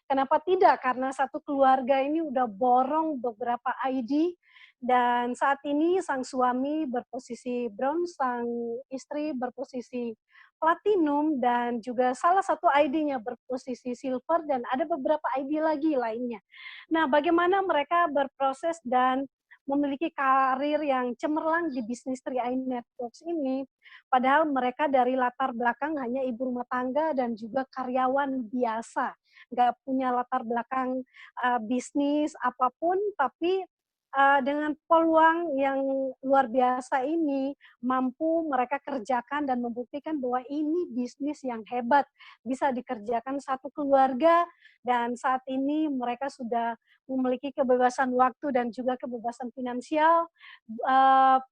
Kenapa tidak? Karena satu keluarga ini udah borong beberapa ID dan saat ini sang suami berposisi bronze, sang istri berposisi platinum dan juga salah satu ID-nya berposisi silver dan ada beberapa ID lagi lainnya. Nah, bagaimana mereka berproses dan memiliki karir yang cemerlang di bisnis 3i Networks ini, padahal mereka dari latar belakang hanya ibu rumah tangga dan juga karyawan biasa, nggak punya latar belakang bisnis apapun, tapi dengan peluang yang luar biasa ini mampu mereka kerjakan dan membuktikan bahwa ini bisnis yang hebat, bisa dikerjakan satu keluarga dan saat ini mereka sudah memiliki kebebasan waktu dan juga kebebasan finansial.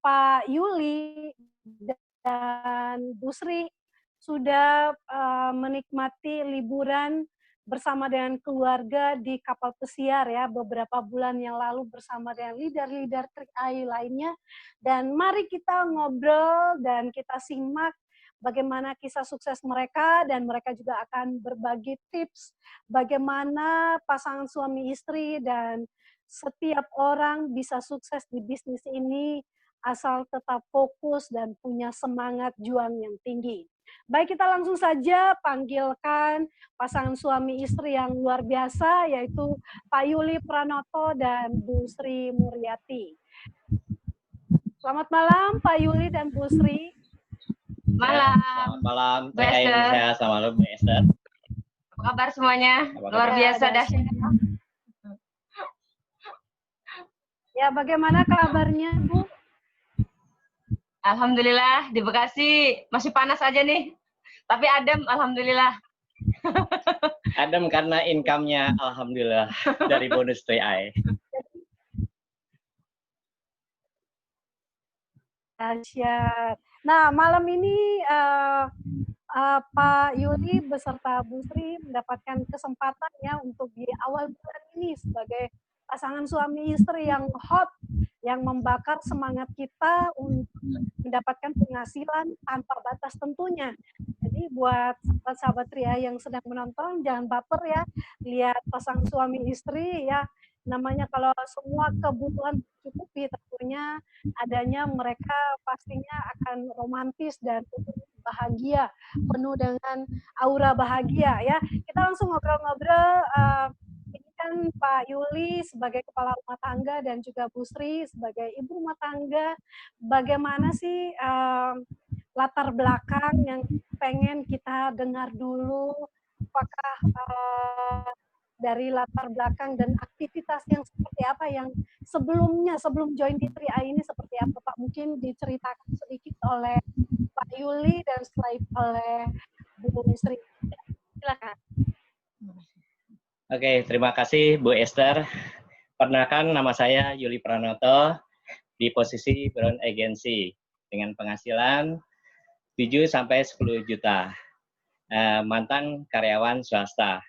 Pak Yuli dan Bu Sri sudah menikmati liburan bersama dengan keluarga di kapal pesiar ya beberapa bulan yang lalu bersama dengan leader-leader 3i lainnya. Dan mari kita ngobrol dan kita simak bagaimana kisah sukses mereka dan mereka juga akan berbagi tips bagaimana pasangan suami istri dan setiap orang bisa sukses di bisnis ini asal tetap fokus dan punya semangat juang yang tinggi. Baik, kita langsung saja panggilkan pasangan suami istri yang luar biasa, yaitu Pak Yuli Pranoto dan Bu Sri Muryati. Selamat malam, Pak Yuli dan Bu Sri. Malam. Selamat malam, Bu Esther. Selamat malam, Bu Esther. Apa kabar semuanya? Apa kabar? Luar biasa dahsyat. Ya, bagaimana kabarnya, Bu? Alhamdulillah, di Bekasi masih panas aja nih. Tapi adem, alhamdulillah. Adem karena income-nya alhamdulillah dari bonus 3i. Dahsyat. Nah, malam ini Pak Yuli beserta Bu Sri mendapatkan kesempatan ya untuk di awal bulan ini sebagai pasangan suami istri yang hot, yang membakar semangat kita untuk mendapatkan penghasilan tanpa batas tentunya. Jadi buat sahabat-sahabat Ria yang sedang menonton, jangan baper ya, lihat pasangan suami istri ya, namanya kalau semua kebutuhan tercukupi tentunya adanya mereka pastinya akan romantis dan bahagia, penuh dengan aura bahagia ya. Kita langsung ngobrol-ngobrol. Ini kan Pak Yuli sebagai kepala rumah tangga dan juga Bu Sri sebagai ibu rumah tangga. Bagaimana sih latar belakang yang pengen kita dengar dulu? Apakah dari latar belakang dan aktivitas yang seperti apa yang sebelumnya, sebelum join di 3i ini seperti apa Pak? Mungkin diceritakan sedikit oleh Pak Yuli dan setelah itu oleh Bu Sri. Silakan. Oke, terima kasih Bu Esther. Perkenalkan, nama saya Yuli Pranoto di posisi Brown Agency dengan penghasilan 7 sampai 10 juta. Mantan karyawan swasta.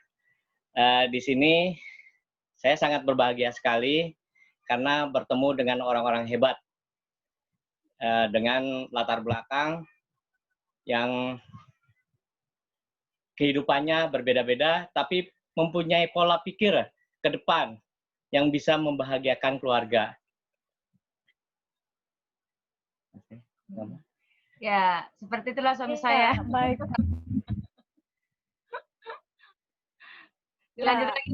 Di sini saya sangat berbahagia sekali karena bertemu dengan orang-orang hebat dengan latar belakang yang kehidupannya berbeda-beda, tapi mempunyai pola pikir ke depan yang bisa membahagiakan keluarga. Ya, seperti itulah suami saya. Baik. Lanjut lagi.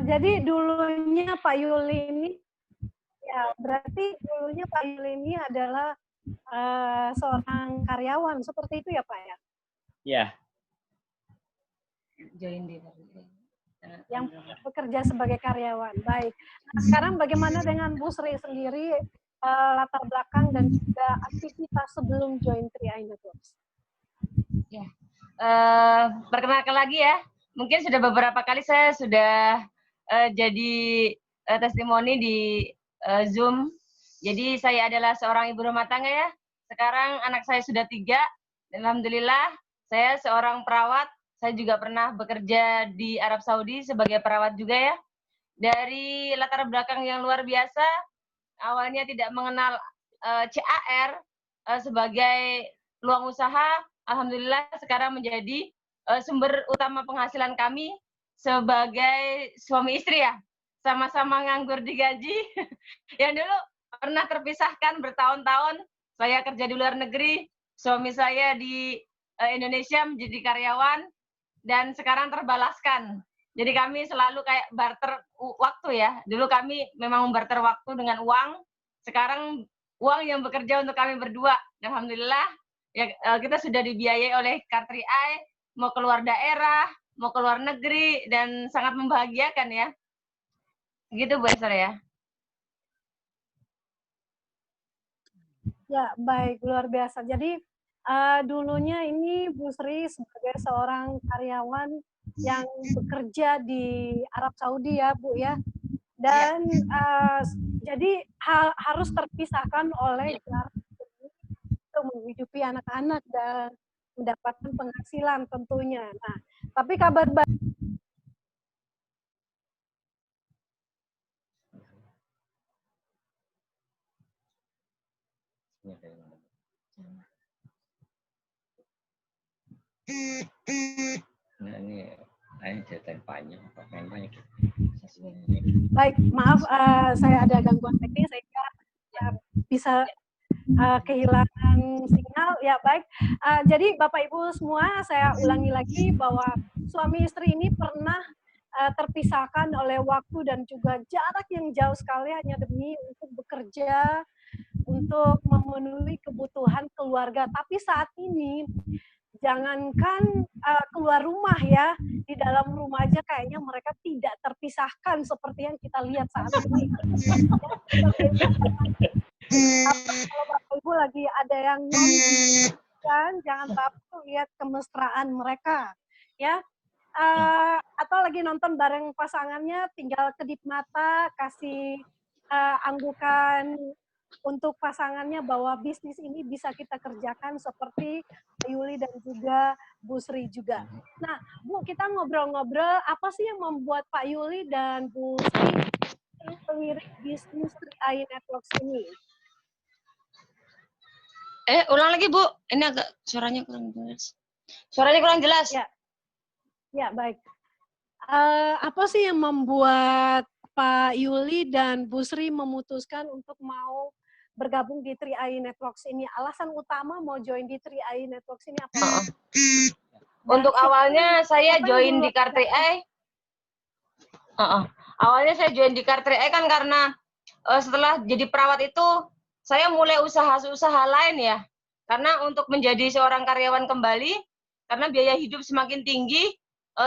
Jadi dulunya Pak Yuli ini, ya berarti dulunya Pak Yuli ini adalah seorang karyawan, seperti itu ya Pak ya? Ya. Join di yang bekerja sebagai karyawan. Baik. Nah, sekarang bagaimana dengan Bu Sri sendiri, latar belakang dan juga aktivitas sebelum join 3i Networks? Ya, perkenalkan lagi ya. Mungkin sudah beberapa kali saya sudah jadi testimoni di Zoom. Jadi saya adalah seorang ibu rumah tangga ya. Sekarang anak saya sudah 3. Alhamdulillah, saya seorang perawat. Saya juga pernah bekerja di Arab Saudi sebagai perawat juga ya. Dari latar belakang yang luar biasa, awalnya tidak mengenal CAR sebagai peluang usaha, alhamdulillah sekarang menjadi sumber utama penghasilan kami sebagai suami istri ya, sama-sama nganggur digaji. Yang dulu pernah terpisahkan bertahun-tahun, saya kerja di luar negeri, suami saya di Indonesia menjadi karyawan, dan sekarang terbalaskan. Jadi kami selalu kayak barter waktu ya. Dulu kami memang barter waktu dengan uang, sekarang uang yang bekerja untuk kami berdua. Alhamdulillah, ya, kita sudah dibiayai oleh Car3i, mau keluar daerah, mau keluar negeri, dan sangat membahagiakan ya. Gitu Bu Esther ya. Ya, baik, luar biasa. Jadi dulunya ini Bu Sri sebagai seorang karyawan yang bekerja di Arab Saudi ya Bu ya, dan jadi harus terpisahkan oleh jarak untuk menghidupi anak-anak dan mendapatkan penghasilan tentunya. Nah, tapi kabar baik Nah, ini cerita panjang, main banyak. baik, maaf saya ada gangguan teknis sehingga bisa kehilangan sinyal. Ya baik, jadi Bapak Ibu semua, saya ulangi lagi bahwa suami istri ini pernah terpisahkan oleh waktu dan juga jarak yang jauh sekali hanya demi untuk bekerja, untuk memenuhi kebutuhan keluarga. Tapi saat ini jangankan keluar rumah ya, di dalam rumah aja kayaknya mereka tidak terpisahkan seperti yang kita lihat saat ini. Kalau Bapak Ibu lagi ada yang nonton, jangan baper lihat kemesraan mereka, ya. Atau lagi nonton bareng pasangannya, tinggal kedip mata, kasih anggukan untuk pasangannya bahwa bisnis ini bisa kita kerjakan seperti Yuli dan juga Bu Sri juga. Nah, Bu, kita ngobrol-ngobrol, apa sih yang membuat Pak Yuli dan Bu Sri pengiring bisnis 3i Networks ini? Ulang lagi Bu, ini agak suaranya kurang jelas. Suaranya kurang jelas. Ya baik. Apa sih yang membuat Pak Yuli dan Bu Sri memutuskan untuk mau bergabung di 3i Networks ini? Alasan utama mau join di 3i Networks ini apa? Untuk awalnya saya join di Car3i. Awalnya saya join di Car3i kan karena setelah jadi perawat itu saya mulai usaha lain ya. Karena untuk menjadi seorang karyawan kembali, karena biaya hidup semakin tinggi,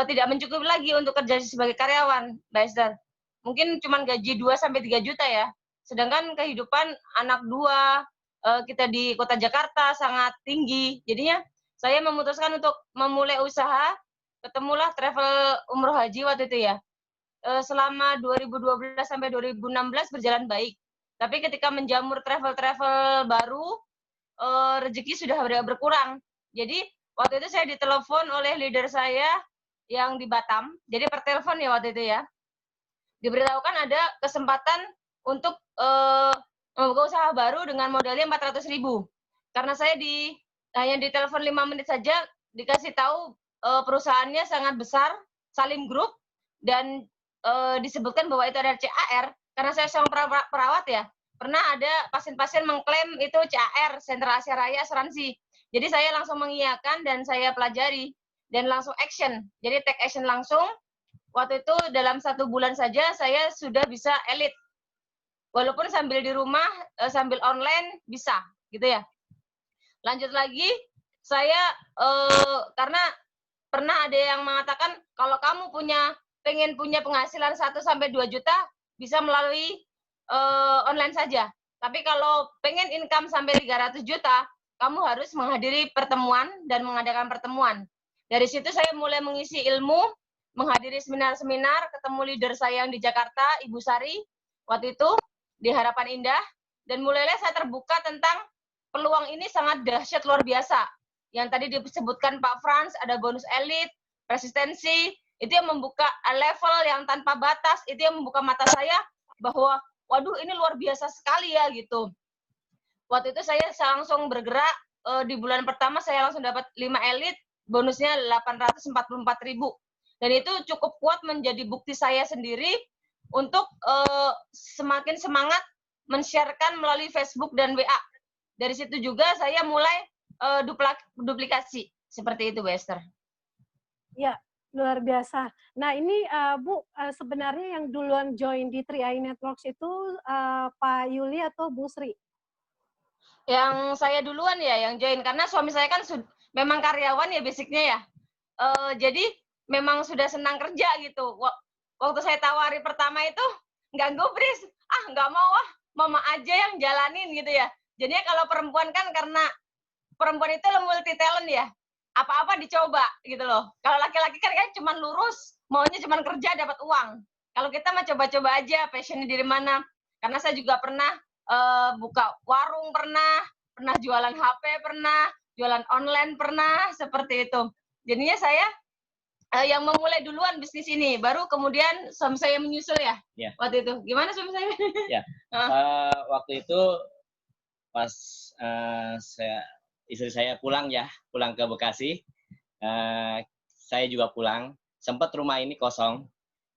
tidak mencukupi lagi untuk kerja sebagai karyawan, Mbak Esther. Mungkin cuma gaji 2-3 juta ya. Sedangkan kehidupan anak 2, kita di kota Jakarta sangat tinggi. Jadinya saya memutuskan untuk memulai usaha, ketemulah travel umroh haji waktu itu ya. Selama 2012 sampai 2016 berjalan baik. Tapi ketika menjamur travel-travel baru, rezeki sudah berkurang. Jadi waktu itu saya ditelepon oleh leader saya yang di Batam. Jadi per telepon ya waktu itu ya. Diberitahukan ada kesempatan untuk membuka usaha baru dengan modalnya 400.000. Karena saya hanya di telepon 5 menit saja dikasih tahu perusahaannya sangat besar, Salim Group, dan disebutkan bahwa itu ada CAR. Karena saya seorang perawat ya, pernah ada pasien-pasien mengklaim itu CAR, Sentral Asia Raya Asuransi. Jadi saya langsung mengiyakan dan saya pelajari dan langsung action. Jadi take action langsung. Waktu itu dalam 1 bulan saja saya sudah bisa elite. Walaupun sambil di rumah, sambil online bisa, gitu ya. Lanjut lagi, saya karena pernah ada yang mengatakan kalau kamu pengen punya penghasilan 1-2 juta bisa melalui online saja. Tapi kalau pengen income sampai 300 juta, kamu harus menghadiri pertemuan dan mengadakan pertemuan. Dari situ saya mulai mengisi ilmu, menghadiri seminar-seminar, ketemu leader saya yang di Jakarta, Ibu Sari, waktu itu di Harapan Indah, dan mulailah saya terbuka tentang peluang ini sangat dahsyat luar biasa. Yang tadi disebutkan Pak Frans, ada bonus elit, resistensi, itu yang membuka level yang tanpa batas, itu yang membuka mata saya bahwa, waduh ini luar biasa sekali ya gitu. Waktu itu saya langsung bergerak, di bulan pertama saya langsung dapat 5 elit, bonusnya 844.000. Dan itu cukup kuat menjadi bukti saya sendiri untuk semakin semangat men-sharekan melalui Facebook dan WA. Dari situ juga saya mulai duplikasi. Seperti itu, Bu Esther. Ya, luar biasa. Nah, ini Bu, sebenarnya yang duluan join di 3i Networks itu Pak Yuli atau Bu Sri? Yang saya duluan ya yang join, karena suami saya kan memang karyawan ya basicnya ya. Jadi memang sudah senang kerja gitu. Waktu saya tawari pertama itu nggak gubris, nggak mau mama aja yang jalanin gitu ya. Jadinya kalau perempuan kan karena perempuan itu multi talent ya, apa-apa dicoba gitu loh. Kalau laki-laki kan cuma lurus, maunya cuma kerja dapat uang. Kalau kita mah coba-coba aja passionnya dari mana. Karena saya juga pernah buka warung, pernah jualan HP, pernah jualan online, pernah seperti itu. Jadinya saya yang memulai duluan bisnis ini, baru kemudian suami saya menyusul ya. Waktu itu gimana suami saya? Ya, waktu itu pas istri saya pulang ke Bekasi, saya juga pulang. Sempat rumah ini kosong,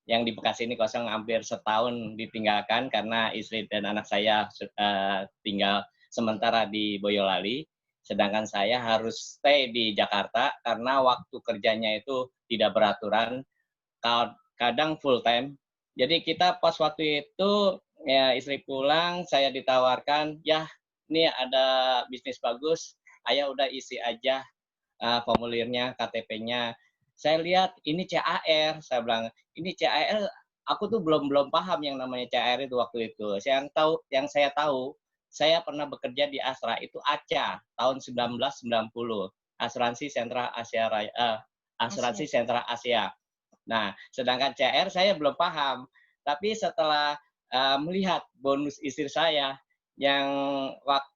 yang di Bekasi ini kosong hampir setahun ditinggalkan karena istri dan anak saya tinggal sementara di Boyolali, sedangkan saya harus stay di Jakarta karena waktu kerjanya itu tidak beraturan, kadang full time. Jadi kita pas waktu itu ya istri pulang, saya ditawarkan, ya ini ada bisnis bagus, ayah udah isi aja formulirnya, KTP-nya. Saya lihat ini CAR, saya bilang ini CAR, aku tuh belum paham yang namanya CAR itu waktu itu. Yang saya tahu, saya pernah bekerja di Astra itu ACA tahun 1990, Asuransi Sentra Asia Asuransi Sentra Asia. Nah, sedangkan CAR saya belum paham. Tapi setelah melihat bonus istri saya yang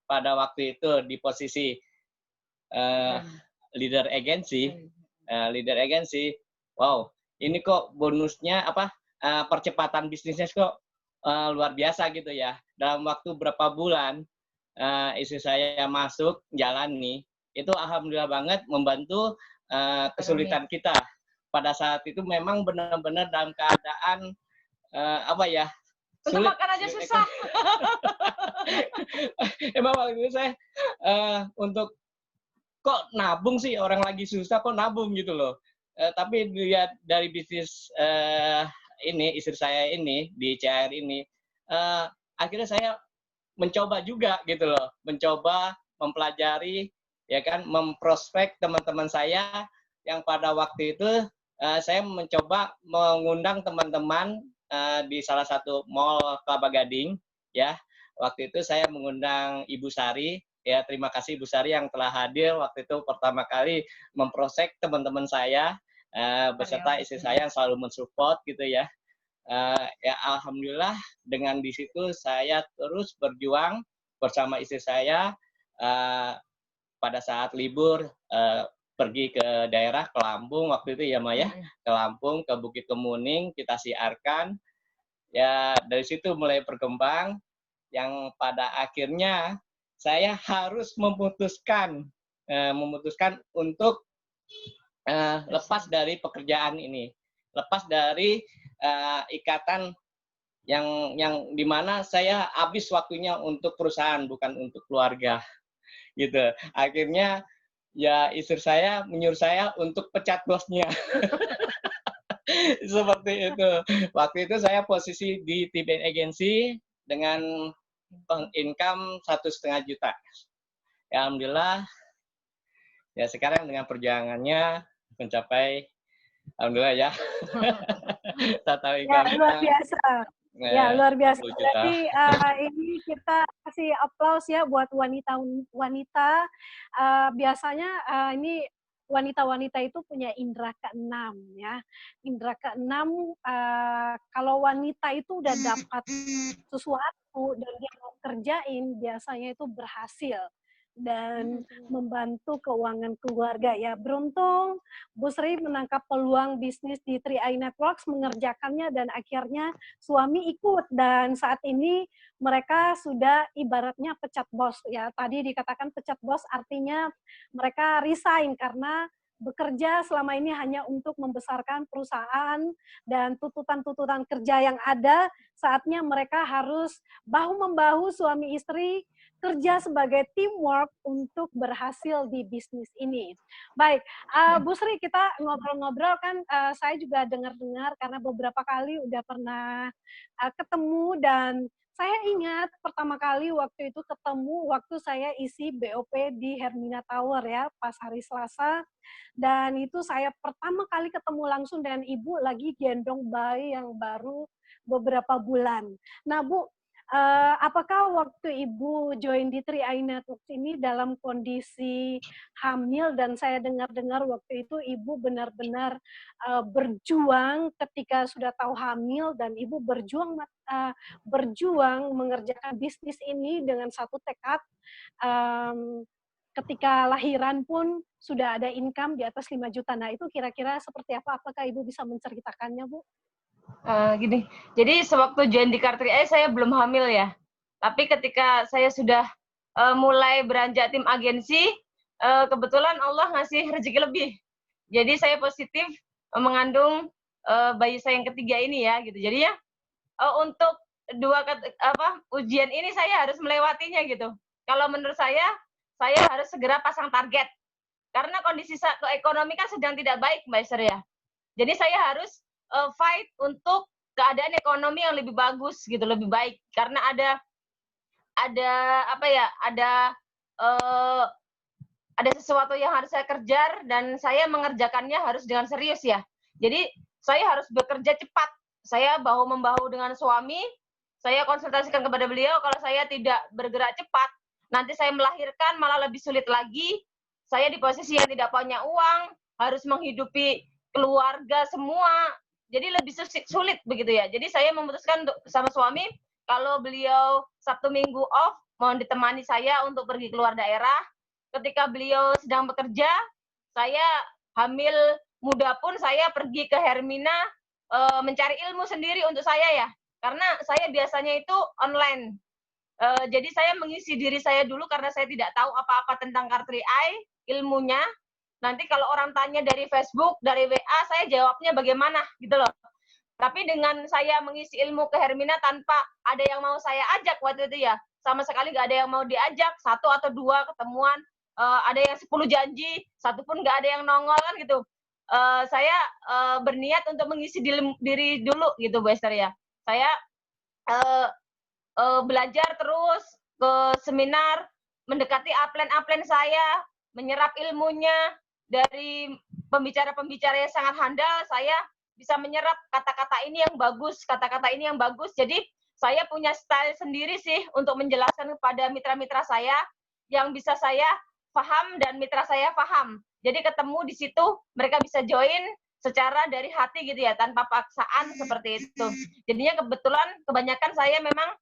pada waktu itu di posisi leader agensi, wow, ini kok bonusnya percepatan bisnisnya kok luar biasa gitu ya. Dalam waktu berapa bulan istri saya masuk jalani, itu alhamdulillah banget membantu kesulitan kita. Pada saat itu memang benar-benar dalam keadaan sulit. Untuk makan aja susah. Emang waktu itu saya untuk kok nabung sih, orang lagi susah kok nabung gitu loh. Tapi dilihat dari bisnis ini, istri saya ini di CAR ini, akhirnya saya mencoba juga gitu loh, mencoba mempelajari, ya kan, memprospek teman-teman saya yang pada waktu itu saya mencoba mengundang teman-teman di salah satu mall Kelapa Gading, ya. Waktu itu saya mengundang Ibu Sari. Ya, terima kasih Bu Sari yang telah hadir waktu itu pertama kali memprosek teman-teman saya beserta istri saya yang selalu mensupport gitu ya. Ya alhamdulillah dengan di situ saya terus berjuang bersama istri saya pada saat libur pergi ke daerah ke Lampung waktu itu ya Maya, ke Lampung, ke Bukit Kemuning kita siarkan. Ya dari situ mulai berkembang yang pada akhirnya saya harus memutuskan untuk lepas dari pekerjaan ini, lepas dari ikatan yang dimana saya habis waktunya untuk perusahaan bukan untuk keluarga, gitu. Akhirnya ya istri saya menyuruh saya untuk pecat bosnya. Seperti itu. Waktu itu saya posisi di tim agensi dengan income 1,5 juta. Ya, alhamdulillah. Ya sekarang dengan perjuangannya mencapai, alhamdulillah ya. Ya luar biasa. Ya luar biasa. Jadi ini kita kasih aplaus ya buat wanita-wanita. Biasanya ini wanita-wanita itu punya indera keenam ya. Indera keenam kalau wanita itu udah dapat sesuatu dan dia mau kerjain biasanya itu berhasil dan membantu keuangan keluarga ya. Beruntung Bu Sri menangkap peluang bisnis di 3i Networks, mengerjakannya dan akhirnya suami ikut dan saat ini mereka sudah ibaratnya pecat bos ya. Tadi dikatakan pecat bos artinya mereka resign karena bekerja selama ini hanya untuk membesarkan perusahaan dan tuntutan-tuntutan kerja yang ada, saatnya mereka harus bahu-membahu suami istri kerja sebagai teamwork untuk berhasil di bisnis ini. Baik, Bu Sri, kita ngobrol-ngobrol kan, saya juga dengar-dengar karena beberapa kali udah pernah ketemu, dan saya ingat pertama kali waktu itu ketemu waktu saya isi BOP di Hermina Tower ya, pas hari Selasa, dan itu saya pertama kali ketemu langsung dengan Ibu lagi gendong bayi yang baru beberapa bulan. Nah Bu, apakah waktu Ibu join di 3i Networks ini dalam kondisi hamil, dan saya dengar-dengar waktu itu Ibu benar-benar berjuang ketika sudah tahu hamil, dan Ibu berjuang mengerjakan bisnis ini dengan satu tekad, ketika lahiran pun sudah ada income di atas 5 juta. Nah itu kira-kira seperti apa? Apakah Ibu bisa menceritakannya, Bu? Gini, jadi sewaktu join di Car3i saya belum hamil ya. Tapi ketika saya sudah mulai beranjak tim agensi, kebetulan Allah ngasih rezeki lebih. Jadi saya positif mengandung bayi saya yang ketiga ini ya, gitu. Jadi ya untuk ujian ini saya harus melewatinya gitu. Kalau menurut saya harus segera pasang target. Karena kondisi ekonomi kan sedang tidak baik, Mbak Esther ya. Jadi saya harus fight untuk keadaan ekonomi yang lebih bagus gitu, lebih baik. Karena ada sesuatu yang harus saya kejar, dan saya mengerjakannya harus dengan serius ya. Jadi saya harus bekerja cepat. Saya bahu-membahu dengan suami, saya konsultasikan kepada beliau, kalau saya tidak bergerak cepat, nanti saya melahirkan malah lebih sulit lagi. Saya di posisi yang tidak punya uang, harus menghidupi keluarga semua, jadi lebih sulit begitu ya. Jadi saya memutuskan sama suami, kalau beliau Sabtu Minggu off, mau ditemani saya untuk pergi keluar daerah. Ketika beliau sedang bekerja, saya hamil muda pun saya pergi ke Hermina mencari ilmu sendiri untuk saya ya. Karena saya biasanya itu online. Jadi saya mengisi diri saya dulu karena saya tidak tahu apa-apa tentang Car3i, ilmunya. Nanti kalau orang tanya dari Facebook, dari WA, saya jawabnya bagaimana gitu loh. Tapi dengan saya mengisi ilmu ke Hermina tanpa ada yang mau saya ajak waktu itu ya, sama sekali nggak ada yang mau diajak, 1 atau 2 ketemuan, ada yang 10 janji, 1 pun nggak ada yang nongol kan gitu. Saya berniat untuk mengisi diri dulu gitu Bu Esther ya. Saya belajar terus ke seminar, mendekati upline saya, menyerap ilmunya dari pembicara-pembicara yang sangat handal. Saya bisa menyerap kata-kata ini yang bagus, kata-kata ini yang bagus. Jadi saya punya style sendiri sih untuk menjelaskan kepada mitra-mitra saya yang bisa saya paham dan mitra saya paham. Jadi ketemu di situ, mereka bisa join secara dari hati gitu ya, tanpa paksaan seperti itu. Jadinya kebetulan kebanyakan saya memang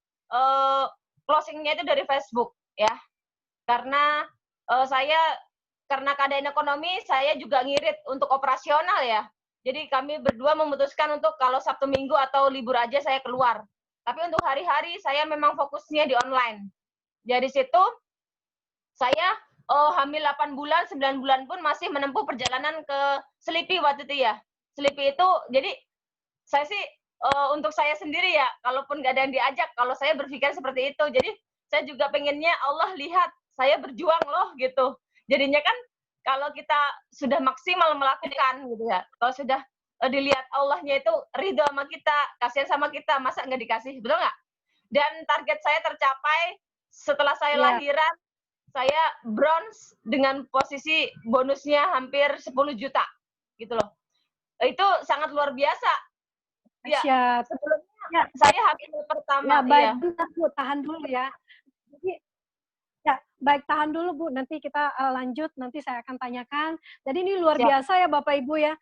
closingnya itu dari Facebook ya, karena karena keadaan ekonomi saya juga ngirit untuk operasional ya. Jadi kami berdua memutuskan untuk kalau Sabtu Minggu atau libur aja saya keluar. Tapi untuk hari-hari saya memang fokusnya di online. Dari situ saya hamil 8 bulan, 9 bulan pun masih menempuh perjalanan ke Selipi waktu itu ya. Selipi itu jadi saya sih untuk saya sendiri ya, kalaupun nggak ada yang diajak, kalau saya berpikir seperti itu. Jadi saya juga pengennya Allah lihat saya berjuang loh gitu. Jadinya kan kalau kita sudah maksimal melakukan gitu ya, kalau sudah dilihat Allahnya itu ridho sama kita, kasihan sama kita, masa nggak dikasih, betul nggak? Dan target saya tercapai setelah saya lahiran, saya bronze dengan posisi bonusnya hampir 10 juta gitu loh. Itu sangat luar biasa. Ya, sebelumnya saya hamil pertama. Ya, baik, Bu, tahan dulu ya. Jadi, ya, baik, tahan dulu Bu, nanti kita lanjut, nanti saya akan tanyakan. Jadi ini luar biasa ya Bapak Ibu ya.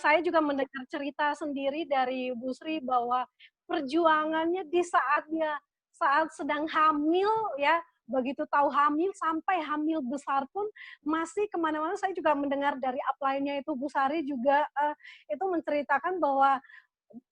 Saya juga mendengar cerita sendiri dari Bu Sri bahwa perjuangannya di saat sedang hamil ya, begitu tahu hamil sampai hamil besar pun masih kemana-mana. Saya juga mendengar dari upline-nya itu Bu Sari juga itu menceritakan bahwa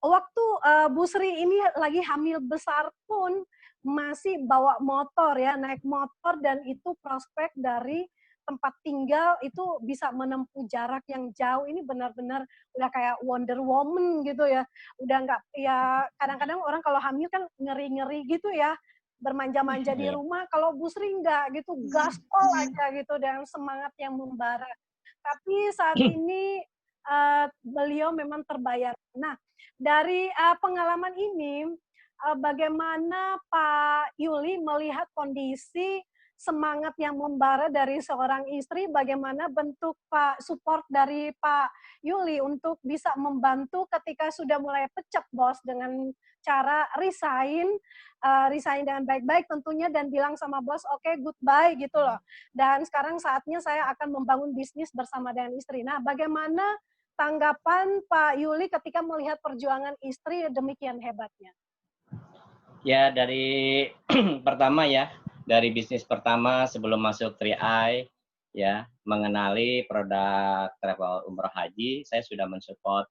waktu Bu Sri ini lagi hamil besar pun masih bawa motor ya, naik motor, dan itu prospek dari tempat tinggal itu bisa menempuh jarak yang jauh. Ini benar-benar udah kayak Wonder Woman gitu ya. Udah nggak, ya kadang-kadang orang kalau hamil kan ngeri-ngeri gitu ya, bermanja-manja di rumah. Kalau Bu Sri nggak gitu, gaspol aja gitu dengan semangat yang membara. Tapi saat ini beliau memang terbayar. Nah, dari pengalaman ini, bagaimana Pak Yuli melihat kondisi semangat yang membara dari seorang istri, bagaimana bentuk Pak support dari Pak Yuli untuk bisa membantu ketika sudah mulai pecah bos dengan cara resign dengan baik-baik tentunya dan bilang sama bos oke, goodbye gitu loh. Dan sekarang saatnya saya akan membangun bisnis bersama dengan istri. Nah, bagaimana tanggapan Pak Yuli ketika melihat perjuangan istri demikian hebatnya? Ya, dari pertama ya, dari bisnis pertama sebelum masuk 3i, ya, mengenali produk travel umroh haji, saya sudah mensupport.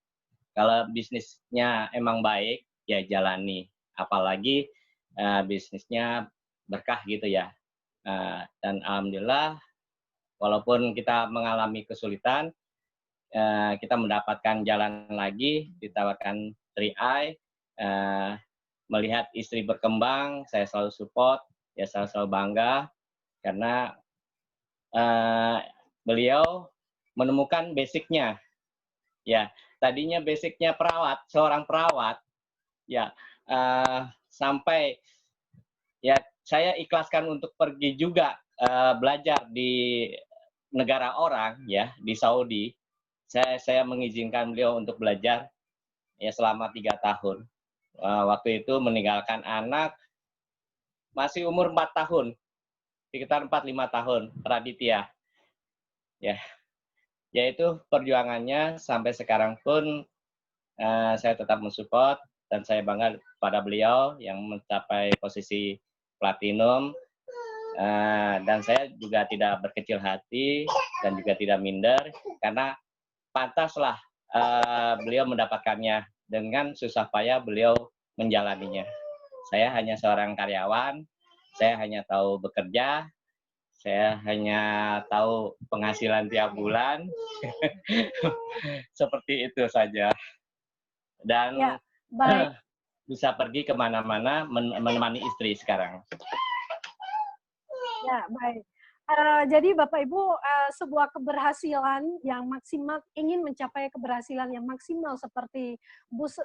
Kalau bisnisnya emang baik, ya jalani. Apalagi bisnisnya berkah gitu ya. Dan alhamdulillah, walaupun kita mengalami kesulitan, kita mendapatkan jalan lagi, ditawarkan 3i, melihat istri berkembang, saya selalu support, ya selalu bangga, karena beliau menemukan basicnya. Ya, tadinya basicnya perawat, seorang perawat, ya sampai ya saya ikhlaskan untuk pergi juga belajar di negara orang, ya di Saudi. Saya mengizinkan beliau untuk belajar ya selama 3 tahun. Waktu itu meninggalkan anak masih umur 4 tahun, sekitar 4-5 tahun, Raditya. Ya, yaitu perjuangannya sampai sekarang pun saya tetap mensupport dan saya bangga pada beliau yang mencapai posisi platinum. Dan saya juga tidak berkecil hati dan juga tidak minder karena pantaslah beliau mendapatkannya. Dengan susah payah beliau menjalaninya. Saya hanya seorang karyawan, saya hanya tahu bekerja, saya hanya tahu penghasilan tiap bulan. Seperti itu saja. Dan ya, baik. Bisa pergi kemana-mana menemani istri sekarang. Ya, baik. Jadi Bapak Ibu, sebuah keberhasilan yang maksimal, ingin mencapai keberhasilan yang maksimal seperti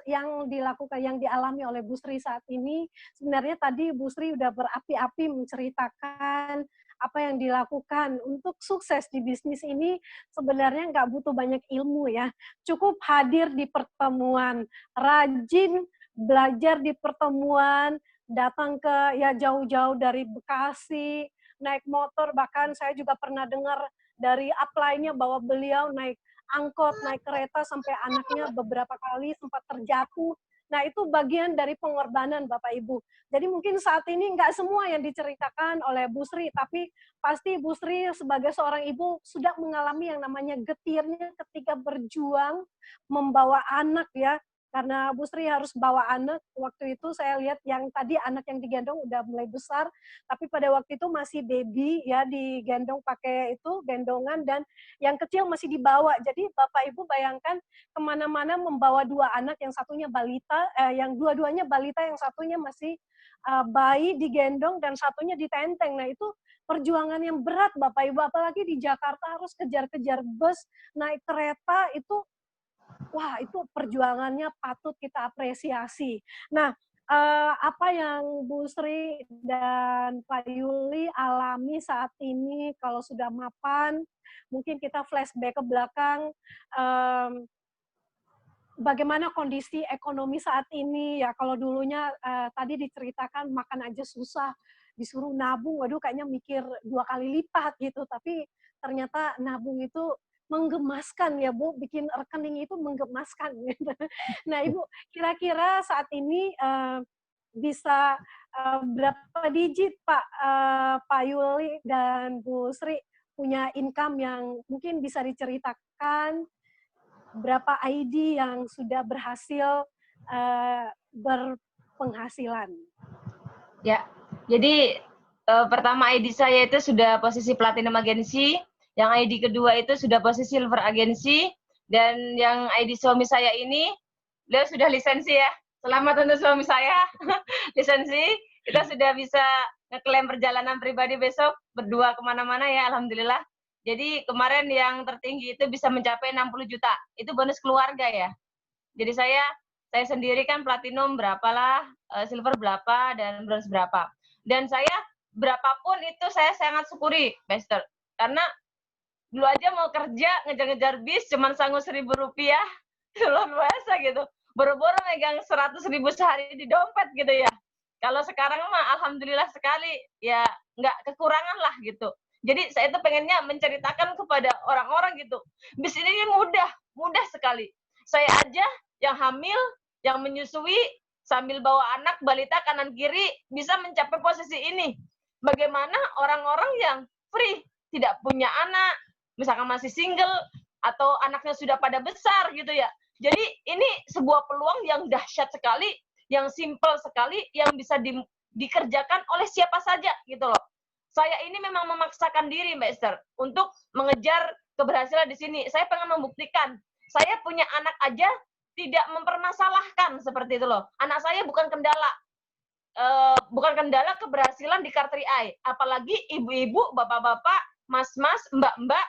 yang dilakukan, yang dialami oleh Bu Sri saat ini, sebenarnya tadi Bu Sri udah berapi-api menceritakan apa yang dilakukan untuk sukses di bisnis ini. Sebenarnya nggak butuh banyak ilmu ya, cukup hadir di pertemuan, rajin belajar di pertemuan, datang ke ya jauh-jauh dari Bekasi, naik motor, bahkan saya juga pernah dengar dari upline-nya bahwa beliau naik angkot, naik kereta sampai anaknya beberapa kali sempat terjatuh. Nah, itu bagian dari pengorbanan Bapak Ibu. Jadi mungkin saat ini nggak semua yang diceritakan oleh Bu Sri, tapi pasti Bu Sri sebagai seorang ibu sudah mengalami yang namanya getirnya ketika berjuang membawa anak ya. Karena Bu Sri harus bawa anak, waktu itu saya lihat yang tadi anak yang digendong udah mulai besar, tapi pada waktu itu masih baby ya, digendong pakai itu gendongan, dan yang kecil masih dibawa. Jadi Bapak Ibu bayangkan kemana-mana membawa 2 anak, yang satunya balita, yang dua-duanya balita, yang satunya masih bayi digendong dan satunya ditenteng. Nah itu perjuangan yang berat Bapak Ibu, apalagi di Jakarta harus kejar-kejar bus, naik kereta, itu wah, itu perjuangannya patut kita apresiasi. Nah, apa yang Bu Sri dan Pak Yuli alami saat ini kalau sudah mapan, mungkin kita flashback ke belakang, bagaimana kondisi ekonomi saat ini ya? Kalau dulunya tadi diceritakan makan aja susah, disuruh nabung, waduh kayaknya mikir 2 kali lipat gitu, tapi ternyata nabung itu menggemaskan ya Bu, bikin rekening itu menggemaskan gitu. Nah Ibu, kira-kira saat ini bisa berapa digit Pak Yuli dan Bu Sri punya income yang mungkin bisa diceritakan, berapa ID yang sudah berhasil berpenghasilan? Ya, jadi pertama ID saya itu sudah posisi platinum agensi, Yang ID kedua itu sudah posisi silver agensi, dan yang ID suami saya ini, beliau sudah lisensi ya. Selamat untuk suami saya, lisensi. Kita sudah bisa ngeklaim perjalanan pribadi besok, berdua kemana-mana ya, alhamdulillah. Jadi kemarin yang tertinggi itu bisa mencapai 60 juta. Itu bonus keluarga ya. Jadi saya sendiri kan platinum berapalah, silver berapa, dan bronze berapa. Dan saya berapapun itu saya sangat syukuri, Bester. Karena dulu aja mau kerja ngejar-ngejar bis cuman sanggup Rp1.000, luar biasa gitu. Boro-boro megang 100.000 sehari di dompet gitu ya. Kalau sekarang mah alhamdulillah sekali ya, nggak kekurangan lah gitu. Jadi saya itu pengennya menceritakan kepada orang-orang gitu, bis ini mudah sekali. Saya aja yang hamil, yang menyusui, sambil bawa anak balita kanan kiri bisa mencapai posisi ini. Bagaimana orang-orang yang free, tidak punya anak, misalkan masih single, atau anaknya sudah pada besar gitu ya. Jadi ini sebuah peluang yang dahsyat sekali, yang simpel sekali, yang bisa dikerjakan oleh siapa saja gitu loh. Saya ini memang memaksakan diri, Mbak Esther, untuk mengejar keberhasilan di sini. Saya pengen membuktikan, saya punya anak aja tidak mempermasalahkan seperti itu loh. Anak saya bukan kendala. Bukan kendala keberhasilan di Car 3i. Apalagi ibu-ibu, bapak-bapak, mas-mas, mbak-mbak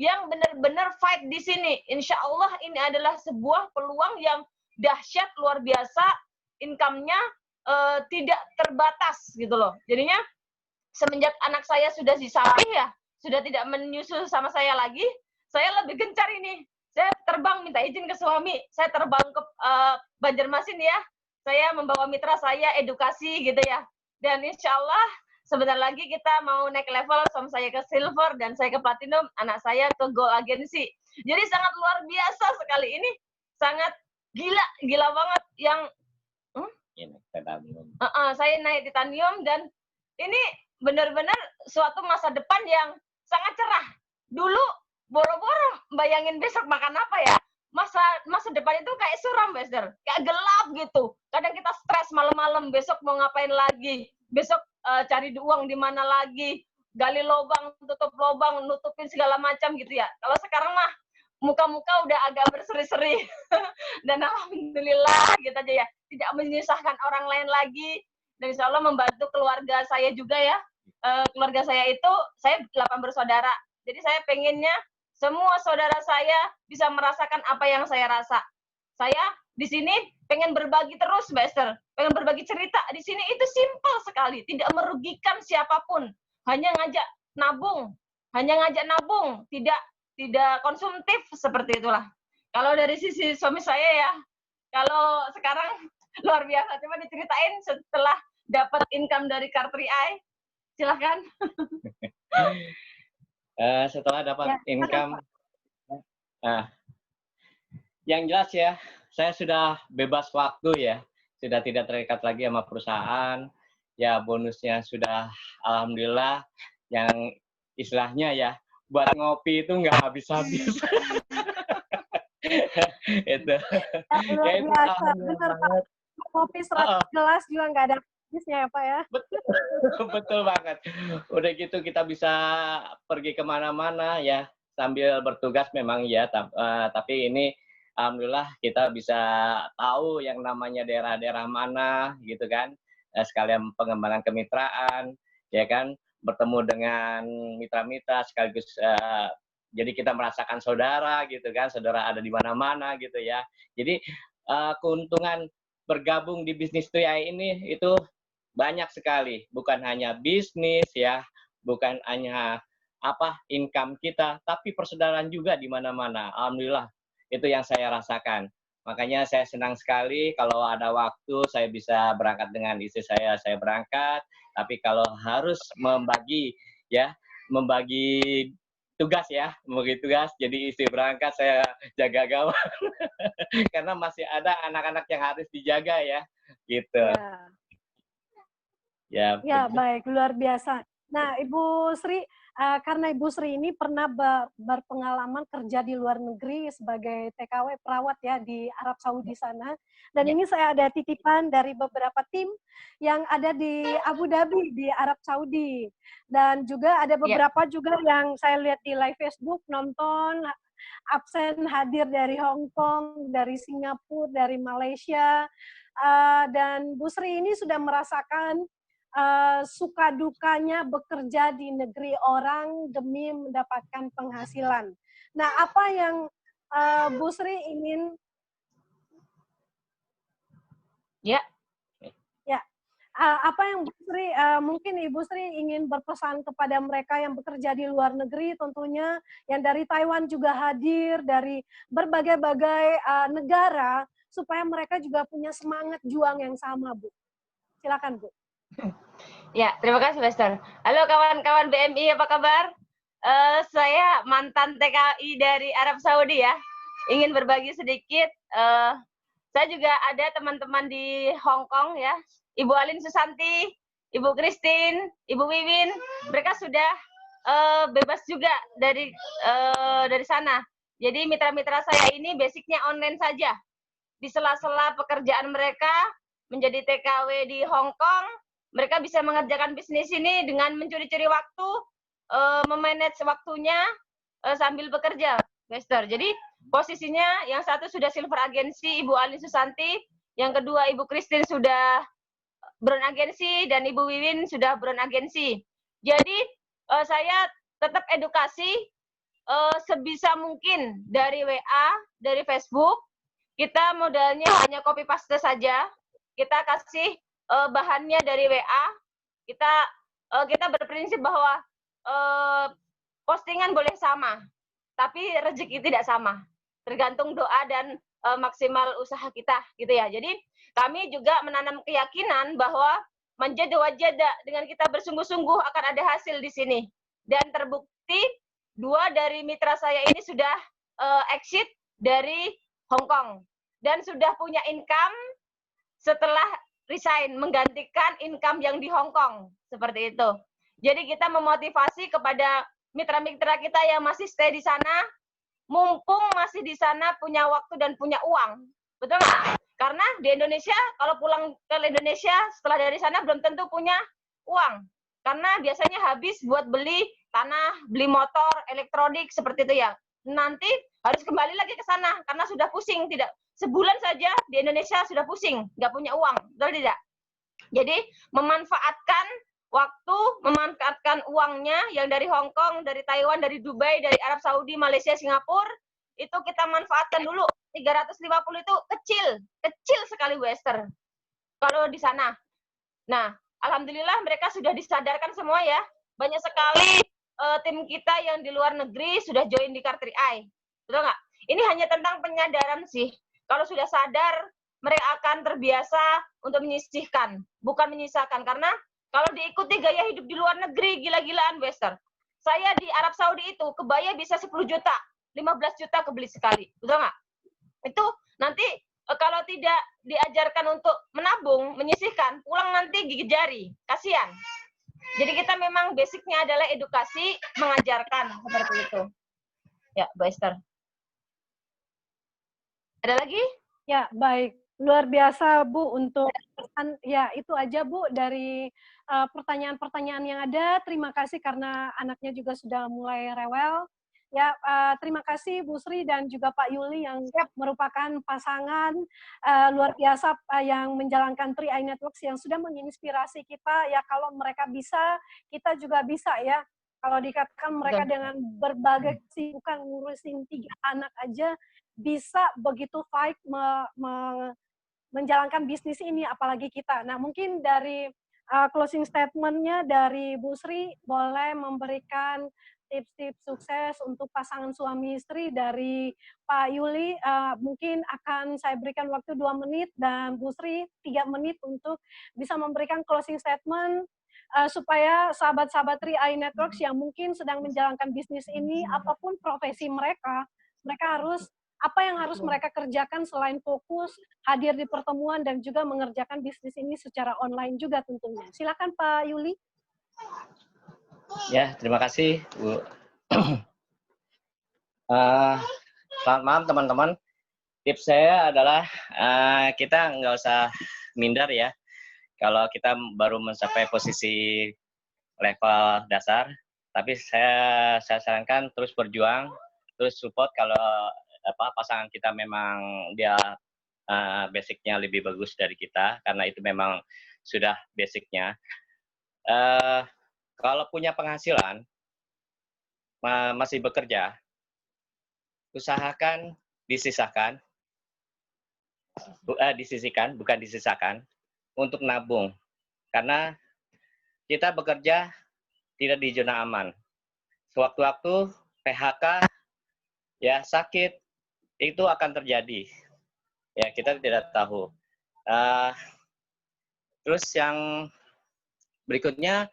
yang benar-benar fight di sini. Insya Allah ini adalah sebuah peluang yang dahsyat, luar biasa, income-nya tidak terbatas gitu loh. Jadinya semenjak anak saya sudah disalih ya, sudah tidak menyusul sama saya lagi, saya lebih gencar ini. Saya terbang minta izin ke suami, saya terbang ke Banjarmasin ya, saya membawa mitra saya edukasi gitu ya. Dan insya Allah sebentar lagi kita mau naik level, suami saya ke silver dan saya ke platinum, anak saya ke gold agensi. Jadi sangat luar biasa sekali ini, sangat gila banget yang saya naik titanium, dan ini benar-benar suatu masa depan yang sangat cerah. Dulu boro-boro bayangin besok makan apa ya. Masa depan itu kayak suram, Bester. Kayak gelap gitu. Kadang kita stres malam-malam, besok mau ngapain lagi. Besok cari uang di mana lagi. Gali lubang, tutup lubang, nutupin segala macam gitu ya. Kalau sekarang mah muka-muka udah agak berseri-seri. Dan alhamdulillah gitu aja ya. Tidak menyusahkan orang lain lagi. Dan insya Allah membantu keluarga saya juga ya. Keluarga saya itu, saya 8 bersaudara. Jadi saya pengennya semua saudara saya bisa merasakan apa yang saya rasa. Saya di sini pengen berbagi terus, Mbak Esther. Pengen berbagi cerita. Di sini itu simpel sekali. Tidak merugikan siapapun. Hanya ngajak nabung. Tidak konsumtif seperti itulah. Kalau dari sisi suami saya ya, kalau sekarang luar biasa. Coba diceritain setelah dapat income dari Car 3i. Silahkan. Setelah dapat income, yang jelas ya, saya sudah bebas waktu ya, sudah tidak terikat lagi sama perusahaan. Ya bonusnya sudah alhamdulillah, yang istilahnya ya buat ngopi itu nggak habis-habis. Itu. Luar Ya, itu biasa, benar Pak. Kopi 100 gelas juga nggak ada habisnya ya Pak ya. Betul banget. Udah gitu kita bisa pergi kemana-mana ya sambil bertugas memang ya, tapi ini alhamdulillah kita bisa tahu yang namanya daerah-daerah mana gitu kan, sekalian pengembangan kemitraan ya kan, bertemu dengan mitra-mitra sekaligus jadi kita merasakan saudara gitu kan, saudara ada di mana-mana gitu ya. Jadi keuntungan bergabung di bisnis 3i ini itu banyak sekali, bukan hanya bisnis ya, bukan hanya income kita, tapi persaudaraan juga di mana-mana. Alhamdulillah, itu yang saya rasakan. Makanya saya senang sekali kalau ada waktu saya bisa berangkat dengan istri saya berangkat. Tapi kalau harus membagi tugas ya, jadi istri berangkat, saya jaga gawang. Karena masih ada anak-anak yang harus dijaga ya, gitu. Ya, baik, luar biasa. Nah, Ibu Sri, karena Ibu Sri ini pernah berpengalaman kerja di luar negeri sebagai TKW perawat ya di Arab Saudi sana. Dan Ya. ini saya ada titipan dari beberapa tim yang ada di Abu Dhabi di Arab Saudi. Dan juga ada beberapa juga yang saya lihat di live Facebook nonton absen hadir dari Hong Kong, dari Singapura, dari Malaysia. Dan Bu Sri ini sudah merasakan suka dukanya bekerja di negeri orang demi mendapatkan penghasilan. Nah, apa yang Bu Sri ingin? Ya. Ya, apa yang Bu Sri mungkin Ibu Sri ingin berpesan kepada mereka yang bekerja di luar negeri, tentunya yang dari Taiwan juga hadir dari berbagai-bagai negara, supaya mereka juga punya semangat juang yang sama, Bu. Silakan, Bu. Ya, terima kasih, Lester. Halo kawan-kawan BMI, apa kabar? Saya mantan TKI dari Arab Saudi ya. Ingin berbagi sedikit. Saya juga ada teman-teman di Hong Kong ya. Ibu Alin Susanti, Ibu Christine, Ibu Wiwin. Mereka sudah bebas juga dari sana. Jadi mitra-mitra saya ini basicnya online saja. Di sela-sela pekerjaan mereka menjadi TKW di Hong Kong, mereka bisa mengerjakan bisnis ini dengan mencuri-curi waktu, memanage waktunya sambil bekerja, Lester. Jadi posisinya yang satu sudah silver agensi, Ibu Alin Susanti, yang kedua Ibu Christine sudah brown agensi, dan Ibu Wiwin sudah brown agensi. Jadi saya tetap edukasi sebisa mungkin dari WA, dari Facebook. Kita modalnya hanya copy paste saja. Kita kasih bahannya dari WA. Kita berprinsip bahwa postingan boleh sama, tapi rezeki tidak sama. Tergantung doa dan maksimal usaha kita, gitu ya. Jadi kami juga menanam keyakinan bahwa manjada wajada, dengan kita bersungguh-sungguh akan ada hasil di sini. Dan terbukti 2 dari mitra saya ini sudah exit dari Hong Kong dan sudah punya income setelah resign, menggantikan income yang di Hong Kong, seperti itu. Jadi kita memotivasi kepada mitra-mitra kita yang masih stay di sana, mumpung masih di sana punya waktu dan punya uang, betul nggak? Karena di Indonesia, kalau pulang ke Indonesia setelah dari sana belum tentu punya uang, karena biasanya habis buat beli tanah, beli motor, elektronik, seperti itu ya. Nanti harus kembali lagi ke sana karena sudah pusing, tidak sebulan saja di Indonesia sudah pusing, nggak punya uang, betul tidak? Jadi memanfaatkan waktu, memanfaatkan uangnya yang dari Hong Kong, dari Taiwan, dari Dubai, dari Arab Saudi, Malaysia, Singapura, itu kita manfaatkan dulu. 350 itu kecil sekali Western kalau di sana. Nah, alhamdulillah mereka sudah disadarkan semua ya. Banyak sekali tim kita yang di luar negeri sudah join di Car3i. Betul nggak? Ini hanya tentang penyadaran sih. Kalau sudah sadar, mereka akan terbiasa untuk menyisihkan, bukan menyisakan. Karena kalau diikuti gaya hidup di luar negeri, gila-gilaan Western. Saya di Arab Saudi itu, kebaya bisa 10 juta, 15 juta kebeli sekali. Betul nggak? Itu nanti kalau tidak diajarkan untuk menabung, menyisihkan, pulang nanti gigit jari. Kasihan. Jadi kita memang basicnya adalah edukasi, mengajarkan, seperti itu. Ya, Bu Esther. Ada lagi? Ya, baik. Luar biasa, Bu, untuk pesan. Ya, itu aja, Bu, dari pertanyaan-pertanyaan yang ada. Terima kasih karena anaknya juga sudah mulai rewel. Ya, terima kasih Bu Sri dan juga Pak Yuli yang merupakan pasangan luar biasa yang menjalankan 3i Networks yang sudah menginspirasi kita. Ya, kalau mereka bisa, kita juga bisa ya. Kalau dikatakan mereka dengan berbagai kesibukan ngurusin 3 anak aja, bisa begitu fight menjalankan bisnis ini, apalagi kita. Nah, mungkin dari closing statement-nya dari Bu Sri, boleh memberikan tips-tips sukses untuk pasangan suami istri. Dari Pak Yuli, mungkin akan saya berikan waktu 2 menit, dan Bu Sri 3 menit untuk bisa memberikan closing statement, supaya sahabat-sahabat 3i Networks yang mungkin sedang menjalankan bisnis ini, apapun profesi mereka, mereka harus apa yang harus mereka kerjakan selain fokus hadir di pertemuan dan juga mengerjakan bisnis ini secara online juga tentunya. Silakan Pak Yuli. Ya, terima kasih, Bu. Selamat malam, teman-teman. Tips saya adalah kita nggak usah minder ya. Kalau kita baru mencapai posisi level dasar, tapi saya sarankan terus berjuang, terus support kalau pasangan kita memang dia basicnya lebih bagus dari kita, karena itu memang sudah basicnya. Kalau punya penghasilan, masih bekerja, usahakan disisihkan, disisihkan, bukan disisakan, untuk nabung. Karena kita bekerja tidak di zona aman. Sewaktu-waktu PHK, ya sakit, itu akan terjadi. Ya, kita tidak tahu. Terus yang berikutnya,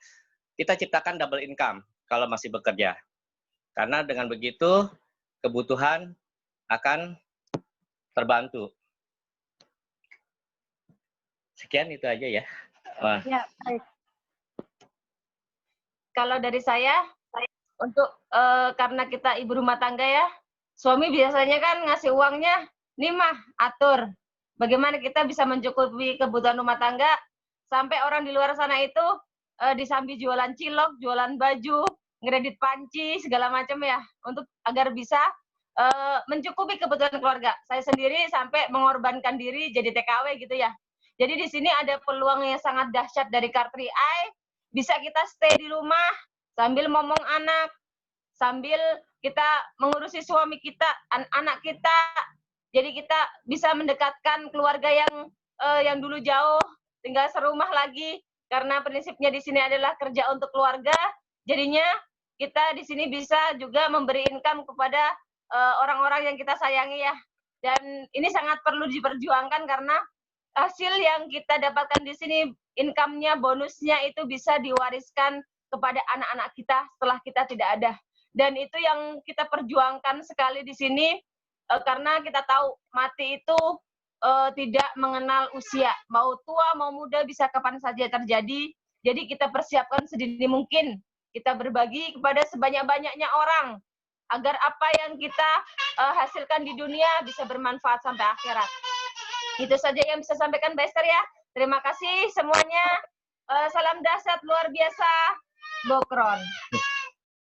kita ciptakan double income kalau masih bekerja. Karena dengan begitu, kebutuhan akan terbantu. Sekian itu aja ya. Ya, baik. Kalau dari saya, untuk karena kita ibu rumah tangga ya, suami biasanya kan ngasih uangnya, nih mah atur. Bagaimana kita bisa mencukupi kebutuhan rumah tangga, sampai orang di luar sana itu disambi jualan cilok, jualan baju, ngeredit panci, segala macam ya, untuk agar bisa mencukupi kebutuhan keluarga. Saya sendiri sampai mengorbankan diri jadi TKW gitu ya. Jadi di sini ada peluang yang sangat dahsyat dari Car Free Eye, bisa kita stay di rumah sambil ngomong anak, sambil kita mengurusi suami kita, anak kita. Jadi kita bisa mendekatkan keluarga yang dulu jauh, tinggal serumah lagi. Karena prinsipnya di sini adalah kerja untuk keluarga. Jadinya kita di sini bisa juga memberi income kepada orang-orang yang kita sayangi ya. Dan ini sangat perlu diperjuangkan karena hasil yang kita dapatkan di sini, income-nya, bonusnya itu bisa diwariskan kepada anak-anak kita setelah kita tidak ada. Dan itu yang kita perjuangkan sekali di sini, karena kita tahu mati itu tidak mengenal usia, mau tua mau muda bisa kapan saja terjadi. Jadi kita persiapkan sedini mungkin, kita berbagi kepada sebanyak-banyaknya orang agar apa yang kita hasilkan di dunia bisa bermanfaat sampai akhirat. Itu saja yang bisa sampaikan Mbak Esther ya. Terima kasih semuanya. Salam dahsyat luar biasa. Bokron.